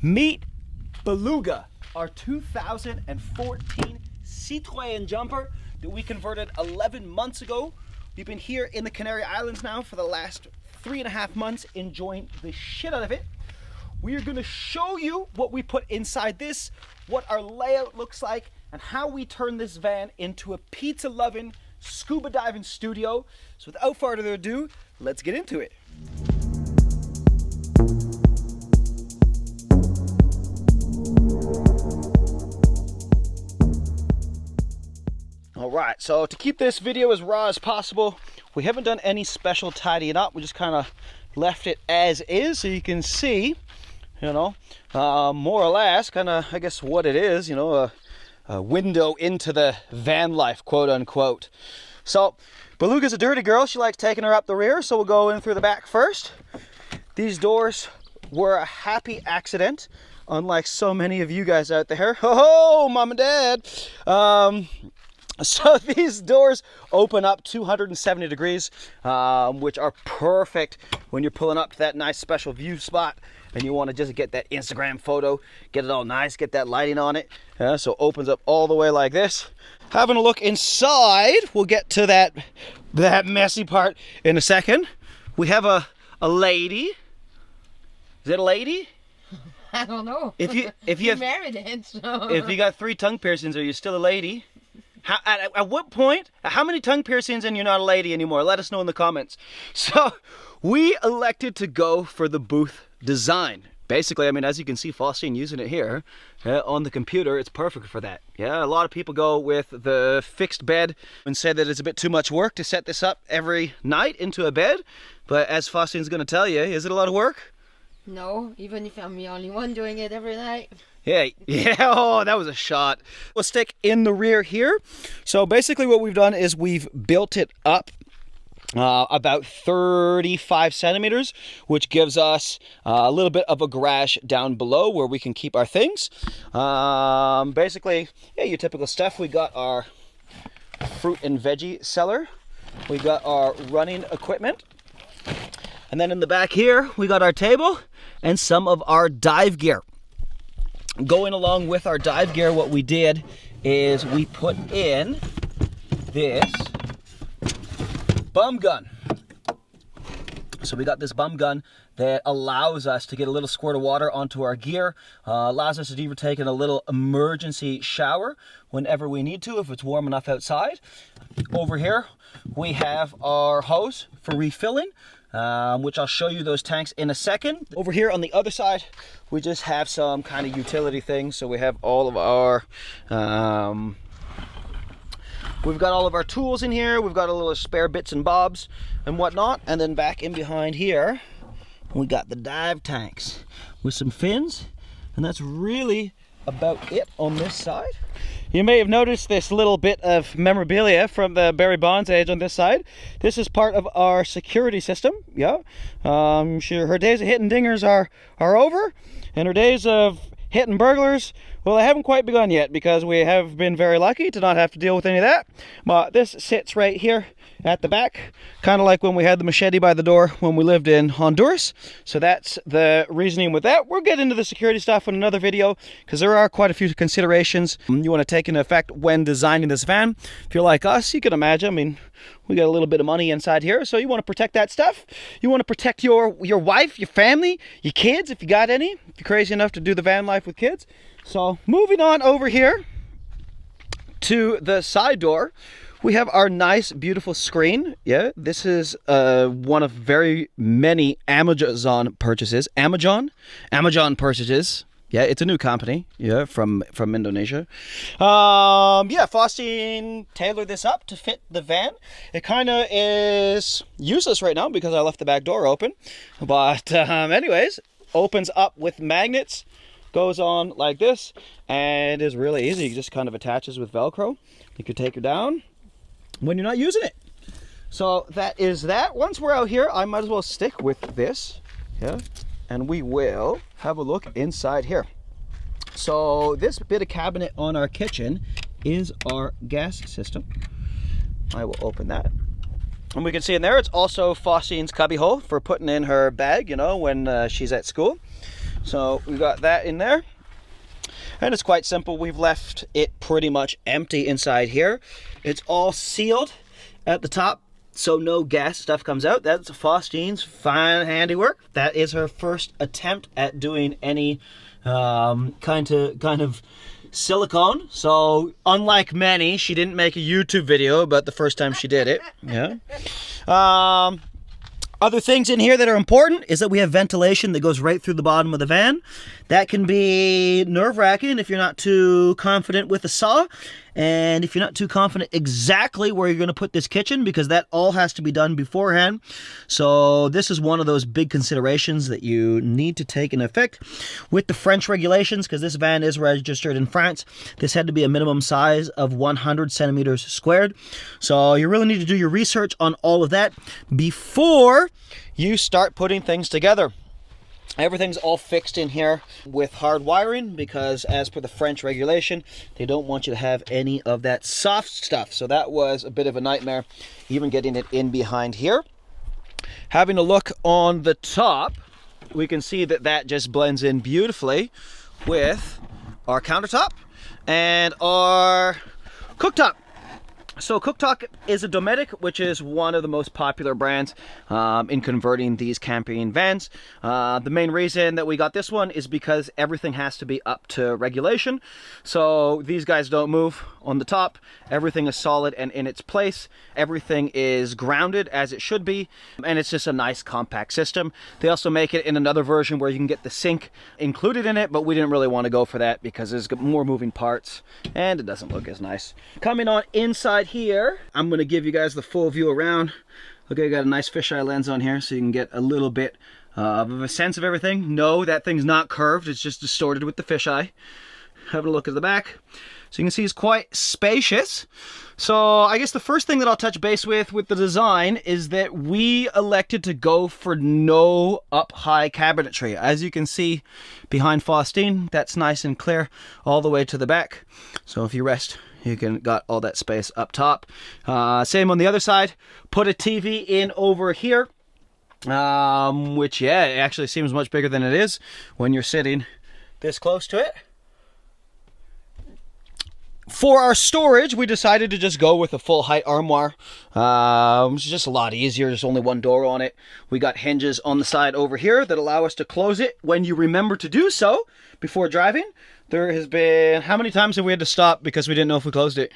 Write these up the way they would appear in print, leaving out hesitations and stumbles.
Meet Beluga, our 2014 Citroen Jumper that we converted 11 months ago. We've been here in the Canary Islands now for the last 3.5 months, enjoying the shit out of it. We are going to show you what we put inside this, what our layout looks like, and how we turn this van into a pizza-loving scuba diving studio. So without further ado, let's get into it. Alright, so to keep this video as raw as possible, we haven't done any special tidying up. We just kind of left it as is, so you can see, you know, more or less, kind of, I guess, what it is, you know, a window into the van life, quote unquote. So, Beluga's a dirty girl. She likes taking her up the rear, so we'll go in through the back first. These doors were a happy accident, unlike so many of you guys out there. Oh, mom and dad. So these doors open up 270 degrees, which are perfect when you're pulling up to that nice special view spot and you want to just get that Instagram photo, get it all nice, get that lighting on it. So it opens up all the way like this. Having a look inside, we'll get to that messy part in a second. We have a lady. Is it a lady? I don't know. If you married it, so. If you got 3 tongue piercings, are you still a lady? At what point, how many tongue piercings and you're not a lady anymore? Let us know in the comments. So we elected to go for the booth design. Basically, I mean, as you can see Faustine using it here on the computer, it's perfect for that. Yeah, a lot of people go with the fixed bed and say that it's a bit too much work to set this up every night into a bed. But as Faustine's going to tell you, is it a lot of work? No, even if I'm the only one doing it every night. Yeah, oh, that was a shot. We'll stick in the rear here. So basically what we've done is we've built it up about 35 centimeters, which gives us a little bit of a garage down below where we can keep our things. Basically, yeah, your typical stuff. We got our fruit and veggie cellar. We got our running equipment. And then in the back here, we got our table and some of our dive gear. Going along with our dive gear, what we did is we put in this bum gun. So we got this bum gun that allows us to get a little squirt of water onto our gear, allows us to even take in a little emergency shower whenever we need to, if it's warm enough outside. Over here, we have our hose for refilling, which I'll show you those tanks in a second. Over here on the other side, we just have some kind of utility things. So we have all of our, we've got all of our tools in here. We've got a little spare bits and bobs and whatnot. And then back in behind here, we got the dive tanks with some fins. And that's really about it on this side. You may have noticed this little bit of memorabilia from the Barry Bonds age on this side. This is part of our security system. Yeah, sure, her days of hitting dingers are over, and her days of hitting burglars, well, they haven't quite begun yet, because we have been very lucky to not have to deal with any of that. But this sits right here at the back, kind of like when we had the machete by the door when we lived in Honduras. So that's the reasoning with that. We'll get into the security stuff in another video, because there are quite a few considerations you want to take into effect when designing this van. If you're like us, you can imagine, I mean, we got a little bit of money inside here, so you want to protect that stuff. You want to protect your wife, your family, your kids, if you got any, if you're crazy enough to do the van life with kids. So moving on over here to the side door, we have our nice, beautiful screen. Yeah, this is one of very many Amazon purchases. Amazon purchases. Yeah, it's a new company. Yeah, from Indonesia. Yeah, Faustine tailored this up to fit the van. It kind of is useless right now because I left the back door open. But anyways, opens up with magnets. Goes on like this, and is really easy. You just kind of attaches with Velcro. You can take it down when you're not using it. So that is that. Once we're out here, I might as well stick with this, yeah, and we will have a look inside here. So this bit of cabinet on our kitchen is our gas system. I will open that. And we can see in there, it's also Faustine's cubby hole for putting in her bag, you know, when she's at school. So we got that in there. And it's quite simple. We've left it pretty much empty inside here. It's all sealed at the top, so no gas stuff comes out. That's Faustine's fine handiwork. That is her first attempt at doing any kind of silicone. So unlike many, she didn't make a YouTube video about the first time she did it. Yeah. Other things in here that are important is that we have ventilation that goes right through the bottom of the van. That can be nerve-wracking if you're not too confident with a saw, and if you're not too confident exactly where you're going to put this kitchen, because that all has to be done beforehand. So this is one of those big considerations that you need to take into effect. With the French regulations, because this van is registered in France, this had to be a minimum size of 100 centimeters squared. So you really need to do your research on all of that before you start putting things together. Everything's all fixed in here with hard wiring, because as per the French regulation, they don't want you to have any of that soft stuff. So that was a bit of a nightmare, even getting it in behind here. Having a look on the top, we can see that that just blends in beautifully with our countertop and our cooktop. So Cooktop is a Dometic, which is one of the most popular brands in converting these camping vans. The main reason that we got this one is because everything has to be up to regulation. So these guys don't move on the top. Everything is solid and in its place. Everything is grounded as it should be. And it's just a nice compact system. They also make it in another version where you can get the sink included in it, but we didn't really want to go for that because there's more moving parts and it doesn't look as nice. Coming on inside here, I'm going to give you guys the full view around. Okay, I got a nice fisheye lens on here so you can get a little bit of a sense of everything. No, that thing's not curved, it's just distorted with the fisheye. Having a look at the back. So you can see it's quite spacious. So I guess the first thing that I'll touch base with the design is that we elected to go for no up-high cabinetry. As you can see behind Faustine, that's nice and clear all the way to the back. So if you rest, you can got all that space up top. Same on the other side. Put a TV in over here, which, yeah, it actually seems much bigger than it is when you're sitting this close to it. For our storage, we decided to just go with a full height armoire. It's just a lot easier. There's only one door on it. We got hinges on the side over here that allow us to close it when you remember to do so before driving. There has been, how many times have we had to stop because we didn't know if we closed it?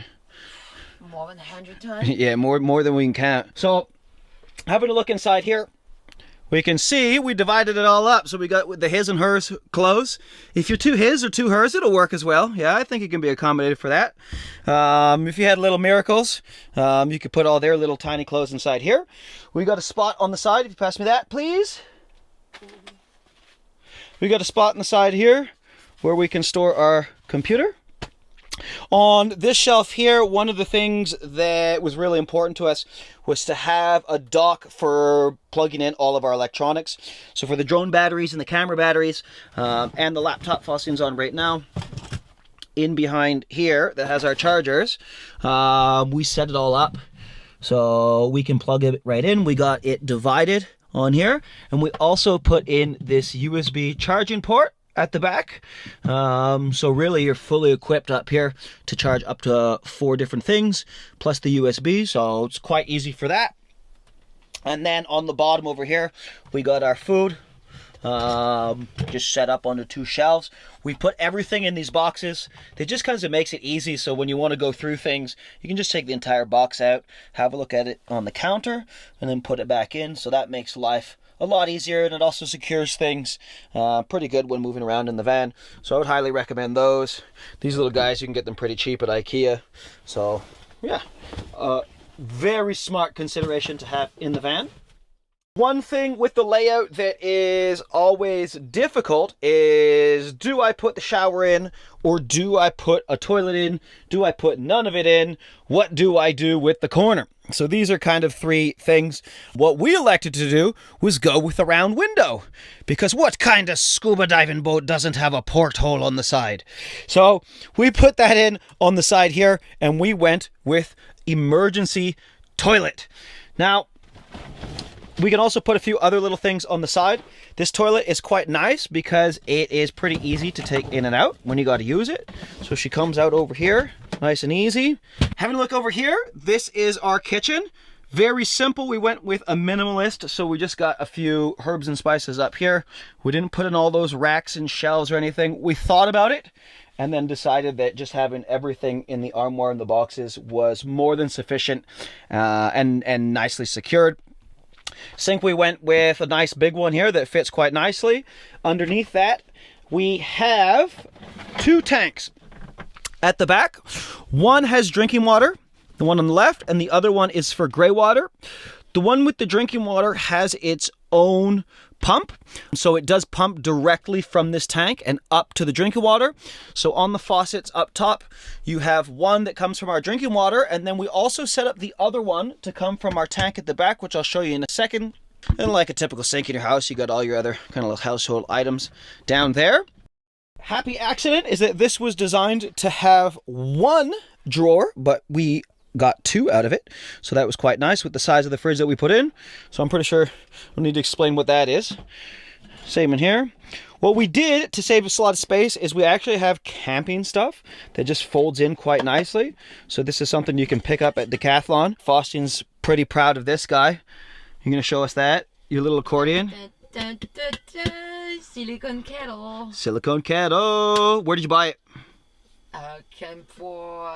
More than 100 times. Yeah, more than we can count. So, having a look inside here, we can see we divided it all up. So we got the his and hers clothes. If you're two his or two hers, it'll work as well. Yeah, I think it can be accommodated for that. If you had little miracles, you could put all their little tiny clothes inside here. We got a spot on the side. If you pass me that, please. We got a spot on the side here where we can store our computer. On this shelf here, one of the things that was really important to us was to have a dock for plugging in all of our electronics. So for the drone batteries and the camera batteries and the laptop Faustine's on right now, in behind here that has our chargers, we set it all up so we can plug it right in. We got it divided on here, and we also put in this USB charging port at the back. So really you're fully equipped up here to charge up to 4 different things plus the USB, so it's quite easy for that. And then on the bottom over here we got our food just set up onto 2 shelves. We put everything in these boxes. It just kind of makes it easy, so when you want to go through things, you can just take the entire box out, have a look at it on the counter, and then put it back in. So that makes life a lot easier, and it also secures things pretty good when moving around in the van. So I would highly recommend those. These little guys, you can get them pretty cheap at IKEA. So yeah, very smart consideration to have in the van. One thing with the layout that is always difficult is, do I put the shower in or do I put a toilet in? Do I put none of it in? What do I do with the corner? So these are kind of 3 things. What we elected to do was go with a round window, because what kind of scuba diving boat doesn't have a porthole on the side? So we put that in on the side here, and we went with emergency toilet. Now, We can also put a few other little things on the side. This toilet is quite nice because it is pretty easy to take in and out when you got to use it. So she comes out over here, nice and easy. Having a look over here, this is our kitchen. Very simple. We went with a minimalist, so we just got a few herbs and spices up here. We didn't put in all those racks and shelves or anything. We thought about it and then decided that just having everything in the armoire and the boxes was more than sufficient and nicely secured. Sink, we went with a nice big one here that fits quite nicely. Underneath that, we have 2 tanks at the back. One has drinking water, the one on the left, and the other one is for gray water. The one with the drinking water has its own pump, so it does pump directly from this tank and up to the drinking water. So on the faucets up top, you have one that comes from our drinking water, and then we also set up the other one to come from our tank at the back, which I'll show you in a second. And like a typical sink in your house, you got all your other kind of little household items down there. Happy accident is that this was designed to have 1 drawer, but we got 2 out of it, so that was quite nice with the size of the fridge that we put in. So I'm pretty sure we'll need to explain what that is. Same in here. What we did to save us a lot of space is we actually have camping stuff that just folds in quite nicely. So this is something you can pick up at Decathlon. Faustin's pretty proud of this guy. You're gonna show us that, your little accordion. Dun, dun, dun, dun. Silicone kettle. Silicone kettle. Where did you buy it? Came for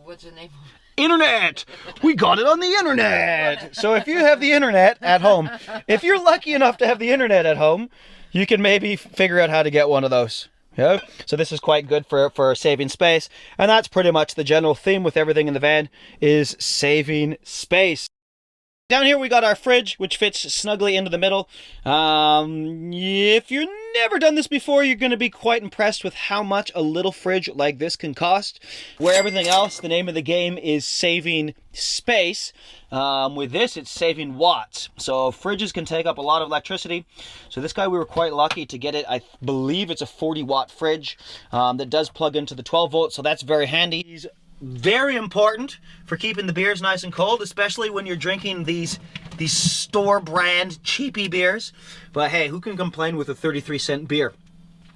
what's the name? Internet! We got it on the internet! So if you have the internet at home, if you're lucky enough to have the internet at home, you can maybe figure out how to get one of those. Yeah? So this is quite good for saving space. And that's pretty much the general theme with everything in the van, is saving space. Down here we got our fridge, which fits snugly into the middle. If you've never done this before, you're going to be quite impressed with how much a little fridge like this can cost. Where everything else, the name of the game is saving space. With this, it's saving watts. So fridges can take up a lot of electricity. So this guy, we were quite lucky to get it. I believe it's a 40-watt fridge that does plug into the 12 volts, so that's very handy. Very important for keeping the beers nice and cold, especially when you're drinking these store brand cheapy beers. But hey, who can complain with a 33-cent beer?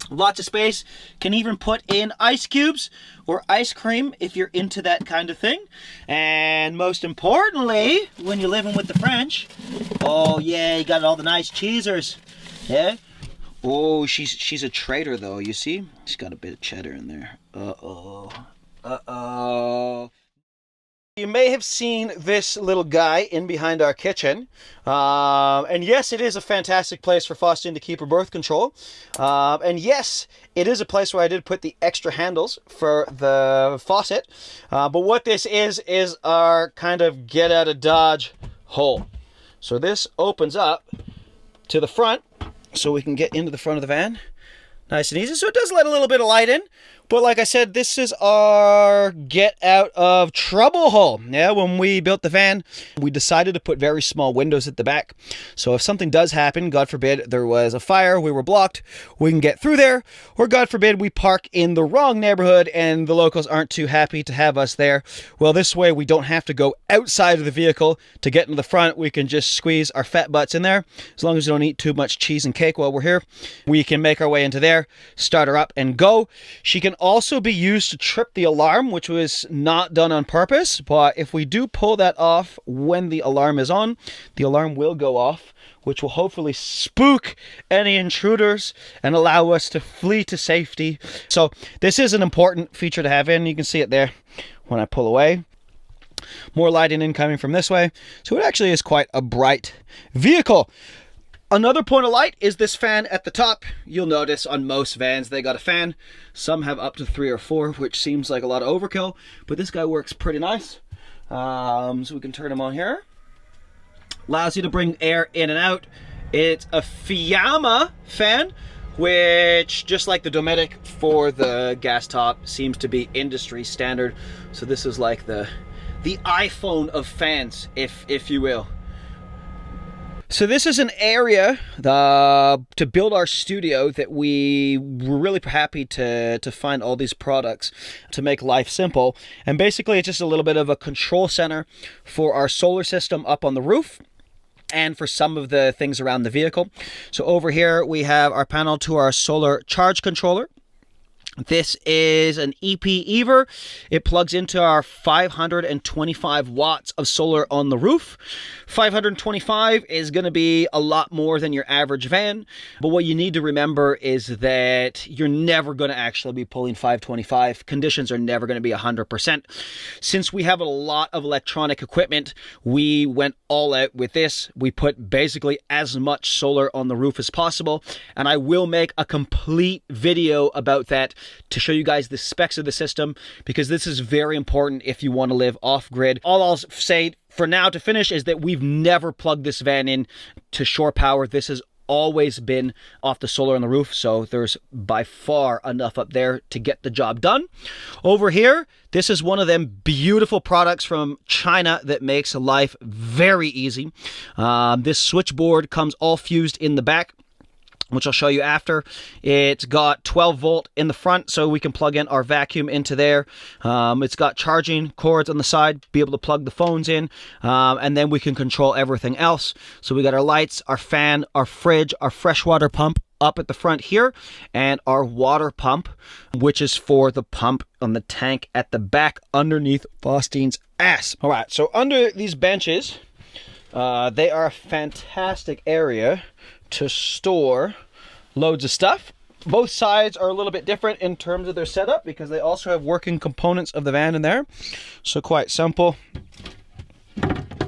Lots of space. Can even put in ice cubes or ice cream if you're into that kind of thing. And most importantly, when you're living with the French, oh yeah, you got all the nice cheesers. Yeah. Oh, she's a traitor though, you see? She's got a bit of cheddar in there. Uh-oh. Uh-oh. You may have seen this little guy in behind our kitchen. And yes, it is a fantastic place for Faustin to keep her birth control. And yes, it is a place where I did put the extra handles for the faucet. But what this is our kind of get out of Dodge hole. So this opens up to the front so we can get into the front of the van. Nice and easy. So it does let a little bit of light in. But like I said, this is our get out of trouble hole. Yeah, when we built the van, we decided to put very small windows at the back. So if something does happen, God forbid there was a fire, we were blocked, we can get through there. Or God forbid we park in the wrong neighborhood and the locals aren't too happy to have us there. Well, this way we don't have to go outside of the vehicle to get into the front. We can just squeeze our fat butts in there. As long as we don't eat too much cheese and cake while we're here, we can make our way into there, start her up and go. She can also be used to trip the alarm, which was not done on purpose, but if we do pull that off when the alarm is on, the alarm will go off, which will hopefully spook any intruders and allow us to flee to safety. So this is an important feature to have in. You can see it there when I pull away. More lighting incoming from this way. So it actually is quite a bright vehicle. Another point of light is this fan at the top. You'll notice on most vans they got a fan. Some have up to 3 or 4, which seems like a lot of overkill, but this guy works pretty nice. So we can turn him on here. Allows you to bring air in and out. It's a Fiamma fan, which just like the Dometic for the gas top seems to be industry standard. So this is like the iPhone of fans, if you will. So this is an area to build our studio that we were really happy to find all these products to make life simple. And basically it's just a little bit of a control center for our solar system up on the roof. and for some of the things around the vehicle. So over here we have our panel to our solar charge controller. This is an EP Ever. It plugs into our 525 watts of solar on the roof. 525 is going to be a lot more than your average van, but what you need to remember is that you're never going to actually be pulling 525. Conditions are never going to be 100%. Since we have a lot of electronic equipment, we went all out with this. We put basically as much solar on the roof as possible, and I will make a complete video about that to show you guys the specs of the system, because this is very important if you want to live off-grid. All I'll say for now to finish is that we've never plugged this van in to shore power. This has always been off the solar on the roof, so there's by far enough up there to get the job done. Over here, this is one of them beautiful products from China that makes life very easy. This switchboard comes all fused in the back, which I'll show you after. It's got 12 volt in the front, so we can plug in our vacuum into there. It's got charging cords on the side, be able to plug the phones in, and then we can control everything else. So we got our lights, our fan, our fridge, our freshwater pump up at the front here, and our water pump, which is for the pump on the tank at the back underneath Faustein's ass. All right, so under these benches, they are a fantastic area to store loads of stuff. Both sides are a little bit different in terms of their setup because they also have working components of the van in there. So quite simple.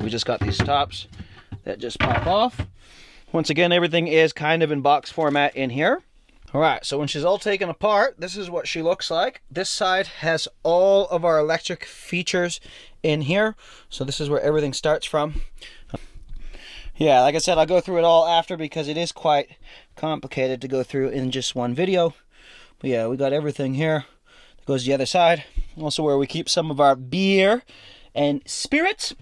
We just got these tops that just pop off. Once again, everything is kind of in box format in here. All right, so when she's all taken apart, this is what she looks like. This side has all of our electric features in here. So this is where everything starts from. Yeah, like I said, I'll go through it all after because it is quite complicated to go through in just one video. But yeah, we got everything here. That goes to the other side. Also where we keep some of our beer and spirits.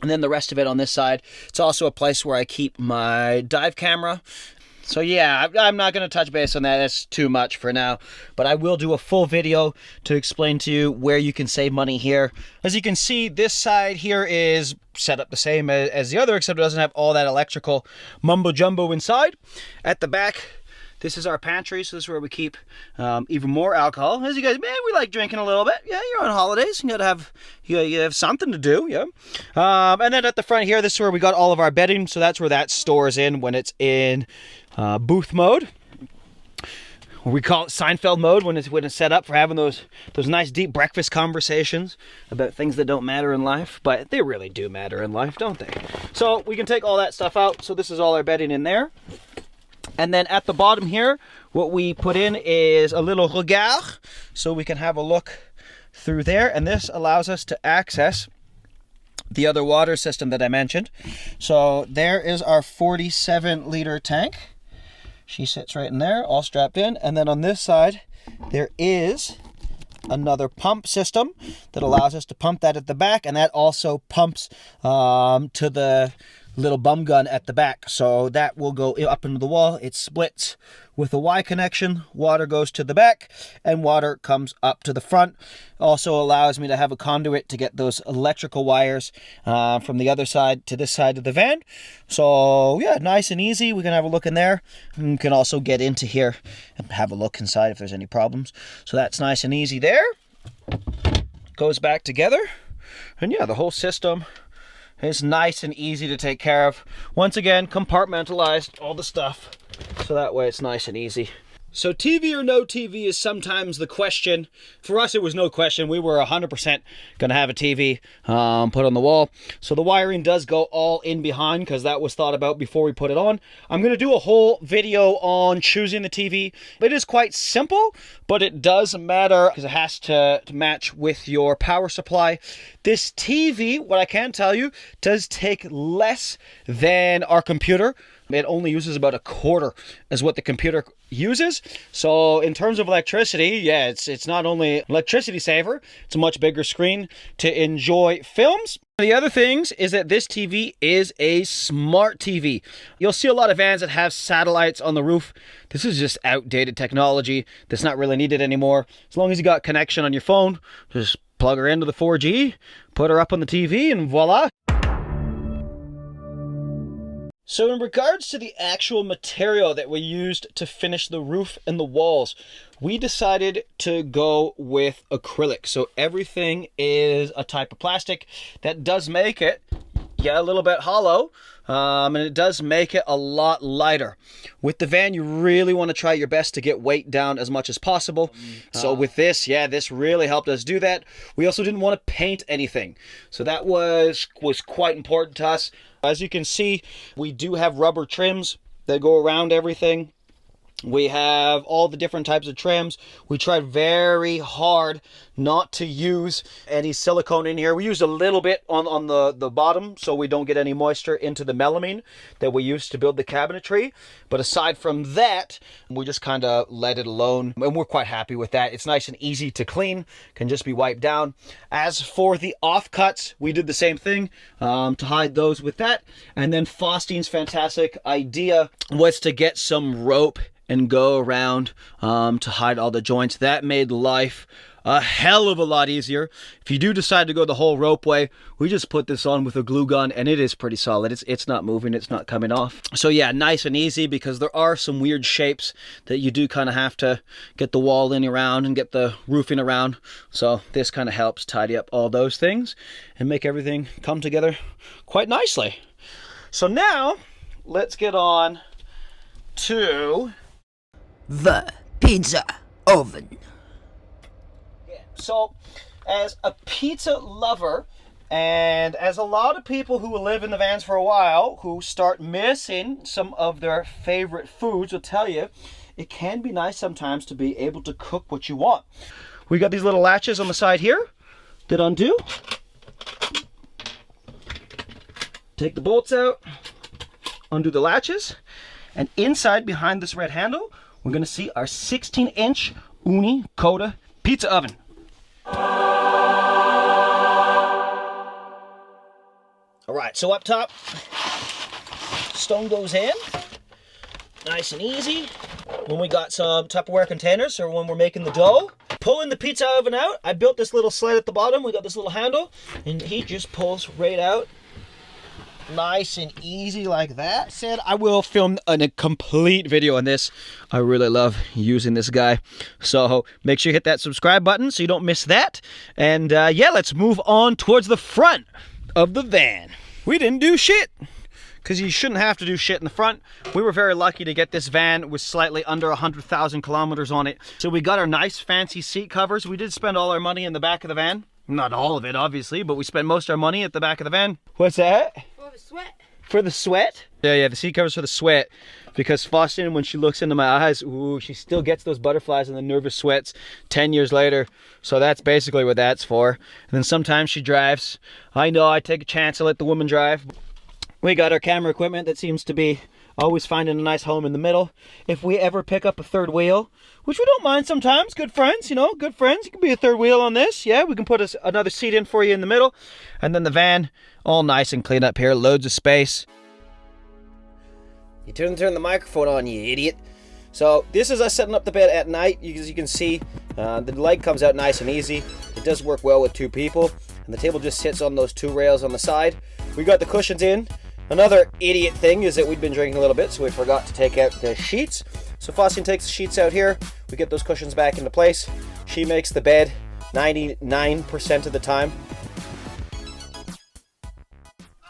And then the rest of it on this side. It's also a place where I keep my dive camera. So yeah, I'm not going to touch base on that. That's too much for now. But I will do a full video to explain to you where you can save money here. As you can see, this side here is set up the same as the other, except it doesn't have all that electrical mumbo jumbo inside. At the back, this is our pantry. So this is where we keep even more alcohol. As you guys, man, we like drinking a little bit. Yeah, you're on holidays. You have something to do. Yeah. And then at the front here, this is where we got all of our bedding. So that's where that stores in when it's in booth mode. We call it Seinfeld mode when it's set up for having those nice deep breakfast conversations about things that don't matter in life, but they really do matter in life, don't they? So we can take all that stuff out. So this is all our bedding in there. And then at the bottom here, what we put in is a little regard, so we can have a look through there. And this allows us to access the other water system that I mentioned. So there is our 47-liter tank. She sits right in there, all strapped in. And then on this side, there is another pump system that allows us to pump that at the back. And that also pumps to the little bum gun at the back. So that will go up into the wall. It splits with a Y connection. Water goes to the back and water comes up to the front. Also allows me to have a conduit to get those electrical wires from the other side to this side of the van. So yeah, nice and easy. We can have a look in there. And we can also get into here and have a look inside if there's any problems. So that's nice and easy there. Goes back together. And yeah, the whole system is nice and easy to take care of. Once again, compartmentalized all the stuff, so that way it's nice and easy. So TV or no TV is sometimes the question. For us, it was no question. We were 100% going to have a TV put on the wall. So the wiring does go all in behind because that was thought about before we put it on. I'm going to do a whole video on choosing the TV. It is quite simple, but it does matter because it has to match with your power supply. This TV, what I can tell you, does take less than our computer. It only uses about a quarter as what the computer uses. So in terms of electricity, yeah, it's not only electricity saver, it's a much bigger screen to enjoy films. The other things is that this TV is a smart TV. You'll see a lot of vans that have satellites on the roof. This is just outdated technology that's not really needed anymore. As long as you got connection on your phone, just plug her into the 4G, put her up on the TV, and voila. So in regards to the actual material that we used to finish the roof and the walls, we decided to go with acrylic. So everything is a type of plastic that does make it, a little bit hollow, and it does make it a lot lighter. With the van, you really want to try your best to get weight down as much as possible. So with this, this really helped us do that. We also didn't want to paint anything, so that was quite important to us. As you can see, we do have rubber trims that go around everything. We have all the different types of trims. We tried very hard not to use any silicone in here. We used a little bit on the bottom so we don't get any moisture into the melamine that we used to build the cabinetry. But aside from that, we just kind of let it alone. And we're quite happy with that. It's nice and easy to clean. Can just be wiped down. As for the offcuts, we did the same thing to hide those with that. And then Faustein's fantastic idea was to get some rope and go around to hide all the joints. That made life a hell of a lot easier. If you do decide to go the whole rope way, we just put this on with a glue gun and it is pretty solid. It's not moving, it's not coming off. So yeah, nice and easy, because there are some weird shapes that you do kind of have to get the wall in around and get the roofing around. So this kind of helps tidy up all those things and make everything come together quite nicely. So now let's get on to the pizza oven. So, as a pizza lover, and as a lot of people who live in the vans for a while, who start missing some of their favorite foods, will tell you, it can be nice sometimes to be able to cook what you want. We got these little latches on the side here that undo. Take the bolts out, undo the latches, and inside behind this red handle, we're going to see our 16-inch Uni Coda pizza oven. All right, so up top, stone goes in, nice and easy. When we got some Tupperware containers, or when we're making the dough, pulling the pizza oven out, I built this little sled at the bottom. We got this little handle, and he just pulls right out. Nice and easy like that. Said I will film a complete video on this. I really love using this guy. So make sure you hit that subscribe button so you don't miss that. And yeah, let's move on towards the front of the van. We didn't do shit, because you shouldn't have to do shit in the front. We were very lucky to get this van with slightly under 100,000 kilometers on it. So we got our nice fancy seat covers. We did spend all our money in the back of the van. Not all of it, obviously, but we spent most of our money at the back of the van. What's that? For the sweat. For the sweat? Yeah, the seat covers for the sweat. Because Faustin, when she looks into my eyes, ooh, she still gets those butterflies and the nervous sweats 10 years later. So that's basically what that's for. And then sometimes she drives. I know, I take a chance, I let the woman drive. We got our camera equipment that seems to be always finding a nice home in the middle. If we ever pick up a third wheel, which we don't mind sometimes, good friends, you know, good friends. You can be a third wheel on this. Yeah, we can put another seat in for you in the middle. And then the van, all nice and clean up here, loads of space. You turn the microphone on, you idiot. So this is us setting up the bed at night. As you can see, the light comes out nice and easy. It does work well with two people. And the table just sits on those two rails on the side. We got the cushions in. Another idiot thing is that we'd been drinking a little bit, so we forgot to take out the sheets. So Faustine takes the sheets out here. We get those cushions back into place. She makes the bed 99% of the time.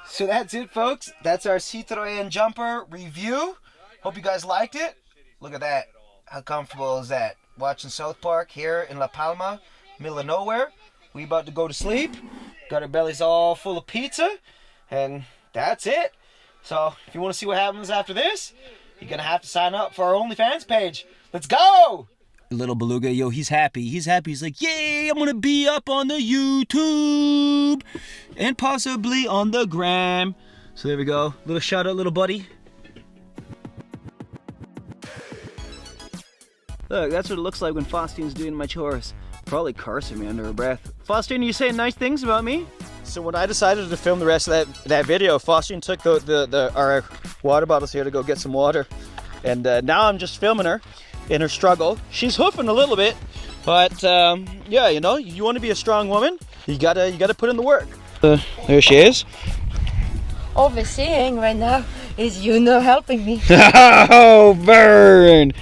So that's it, folks. That's our Citroen Jumper review. Hope you guys liked it. Look at that. How comfortable is that? Watching South Park here in La Palma, middle of nowhere. We about to go to sleep. Got our bellies all full of pizza. And that's it. So if you want to see what happens after this, you're going to have to sign up for our OnlyFans page. Let's go! Little Beluga, yo, he's happy. He's happy. He's like, yay, I'm going to be up on the YouTube and possibly on the gram. So there we go. Little shout out, little buddy. Look, that's what it looks like when Faustine's doing my chores. Probably cursing me under her breath. Faustine, you saying nice things about me? So when I decided to film the rest of that video, Faustine took our water bottles here to go get some water. And now I'm just filming her in her struggle. She's hoofing a little bit, but yeah, you know, you want to be a strong woman, you gotta put in the work. There she is. All we're seeing right now is you not helping me. Oh, burn!